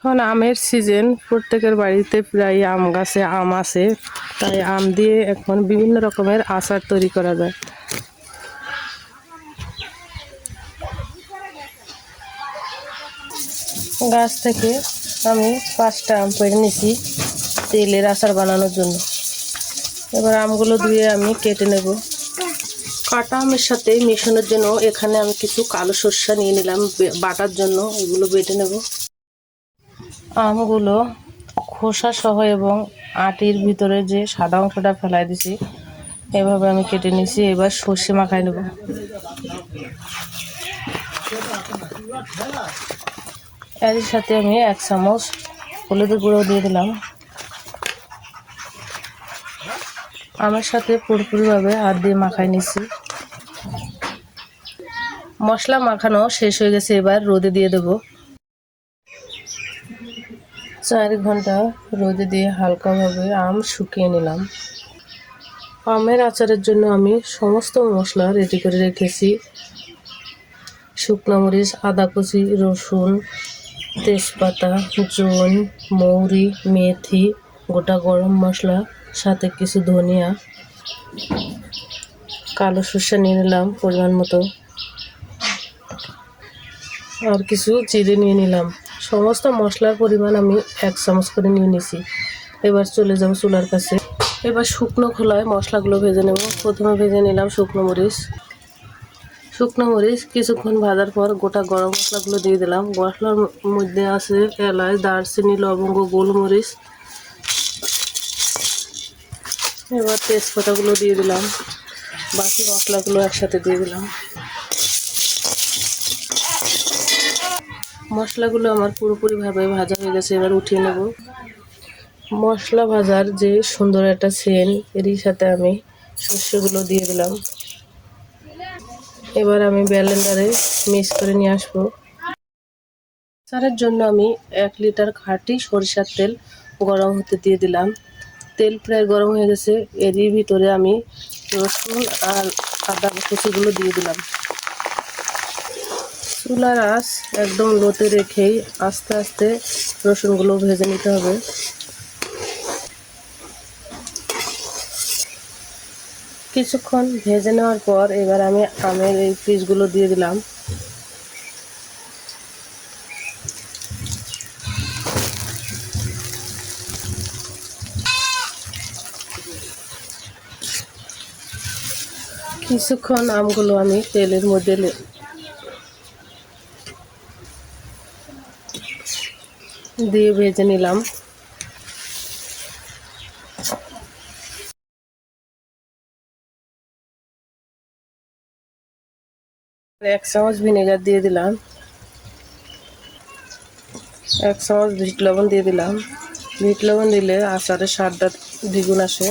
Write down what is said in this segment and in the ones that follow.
এখন আমের সিজন, প্রত্যেকের বাড়িতে প্রায় আম গাছে আম আছে, তাই আম দিয়ে এখন বিভিন্ন রকমের আচার তৈরি করা যায়। গাছ থেকে আমি 5টা আম পেড়ে নিয়েছি তেলের আচার বানানোর জন্য। এবার আমগুলো ধুয়ে আমি কেটে নেব। কাটা আমের সাথে মেশানোর জন্য এখানে আমি কিছু কালো সরষা নিয়ে নিলাম বাটার জন্য, এগুলো বেটে নেব। আমগুলো খোসা সহ এবং আটির ভিতরে যে সাদা অংশটা ফেলাই দিছি এভাবে আমি কেটে নিয়েছি। এবার সর্ষে মাখাই নেব। এর সাথে আমি 1 চামচ হলুদের গুঁড়ো দিয়ে দিলাম। আমের সাথে পুরোপুরিভাবে হাত দিয়ে মাখাই নিছি। মশলা মাখানো শেষ হয়ে গেছে, এবার রোদে দিয়ে দেব। 4 ঘন্টা রোদে দিয়ে হালকাভাবে আম শুকিয়ে নিলাম। আমের আচারের জন্য আমি সমস্ত মশলা রেডি করে রেখেছি। শুকনো মরিচ, আদা কুচি, রসুন, তেজপাতা, জোন, মৌরি, মেথি, গোটা গরম মশলা, সাথে কিছু ধনিয়া, কালো সরষে নিয়ে নিলাম পরিমাণ মতো, আর কিছু জিরে নিয়ে নিলাম। সমস্ত মশলার পরিমাণ আমি 1 চামচ করে নিয়ে নিছি। এবার চলে যাব চুলার কাছে। এবার শুকনো খোলায় মশলাগুলো ভেজে নেব। প্রথমে ভেজে নিলাম শুকনো মরিচ। কিছুক্ষণ ভাজার পর গোটা গরম মশলাগুলো দিয়ে দিলাম। মশলার মধ্যে আছে এলাচ, দারচিনি, লবঙ্গ, গোলমরিচ। এবার তেজপাতাগুলো দিয়ে দিলাম। বাকি মশলাগুলো একসাথে দিয়ে দিলাম। মশলাগুলো আমার পুরোপুরিভাবে ভাজা হয়ে গেছে, এবার উঠিয়ে নেব। মশলা ভাজার যে সুন্দর একটা সেন্ট, এরই সাথে আমি সর্ষেগুলো দিয়ে দিলাম। এবার আমি ব্লেন্ডারে মিক্স করে নিয়ে আসবো। আচারের জন্য আমি 1 লিটার খাঁটি সরিষার তেল গরম হতে দিয়ে দিলাম। তেল প্রায় গরম হয়ে গেছে, এরই ভিতরে আমি রসুন আর আদা কুচিগুলো দিয়ে দিলাম। চুলার আঁচ একদম লোতে রেখেই আস্তে আস্তে রসুনগুলো ভেজে নিতে হবে। কিছুক্ষণ ভেজে নেওয়ার পর এবার আমি আমের এই পিসগুলো দিয়ে দিলাম। কিছুক্ষণ আমগুলো আমি তেলের মধ্যে দিয়ে ভেজে নিলাম। এক চামচ ভিনেগার দিয়ে দিলাম। 1 চামচ বিট লবণ দিয়ে দিলাম। বিট লবণ দিলে আচারের স্বাদটা দ্বিগুণ আসে।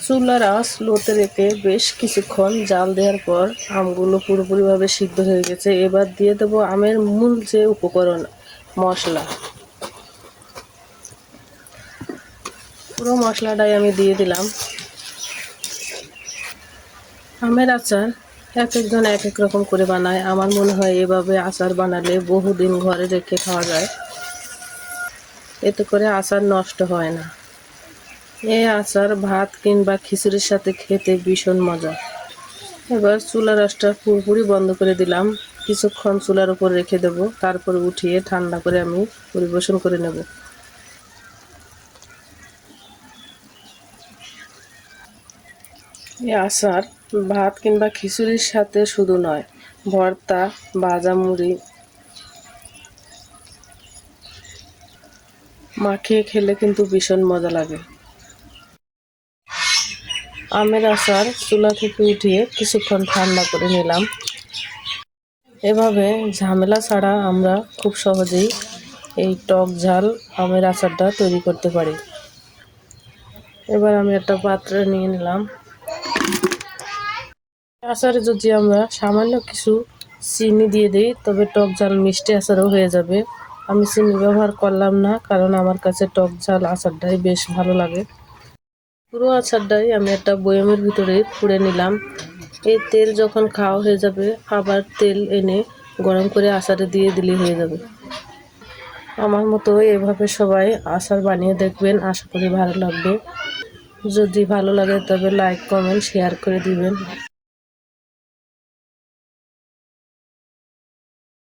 চুলার আঁচ লোতে রেখে বেশ কিছুক্ষণ জাল দেওয়ার পর আমগুলো পুরোপুরিভাবে সিদ্ধ হয়ে গেছে। এবার দিয়ে দেবো আমের মূল যে উপকরণ মশলা। পুরো মশলাটাই আমি দিয়ে দিলাম। আমের আচার এক একজন এক এক রকম করে বানায়। আমার মনে হয় এভাবে আচার বানালে বহুদিন ঘরে রেখে খাওয়া যায়, এতে করে আচার নষ্ট হয় না। এই আচার ভাত কিংবা খিচুড়ির সাথে খেতে ভীষণ মজা। এবার চুলার আঁচটা পুরোপুরি বন্ধ করে দিলাম। কিছুক্ষণ চুলার উপর রেখে দেব, তারপর উঠিয়ে ঠান্ডা করে আমি পরিবেশন করে নেব। এই আচার ভাত কিংবা খিচুড়ির সাথে শুধু নয়, ভর্তা, ভাজা মুড়ি মাখিয়ে খেলে কিন্তু ভীষণ মজা লাগে। আমের আচার চুলা থেকে উঠিয়ে কিছুক্ষণ ঠান্ডা করে নিলাম। এভাবে ঝামেলা ছাড়া আমরা খুব সহজেই এই টক ঝাল আমের আচারটা তৈরি করতে পারি। এবার আমি একটা পাত্রে নিয়ে নিলাম। আচারে যদি আমরা সামান্য কিছু চিনি দিয়ে দিই তবে টক ঝাল মিষ্টি আচারও হয়ে যাবে। আমি চিনি ব্যবহার করলাম না, কারণ আমার কাছে টক ঝাল আচারটাই বেশ ভালো লাগে। পুরো আচারটাই আমি একটা বয়ামের ভিতরে পুড়ে নিলাম। এই তেল যখন খাওয়া হয়ে যাবে আবার তেল এনে গরম করে আচারে দিয়ে দিলে হয়ে যাবে। আমার মতো এভাবে সবাই আচার বানিয়ে দেখবেন, আশা করি ভালো লাগবে। যদি ভালো লাগে তবে লাইক কমেন্ট শেয়ার করে দিবেন।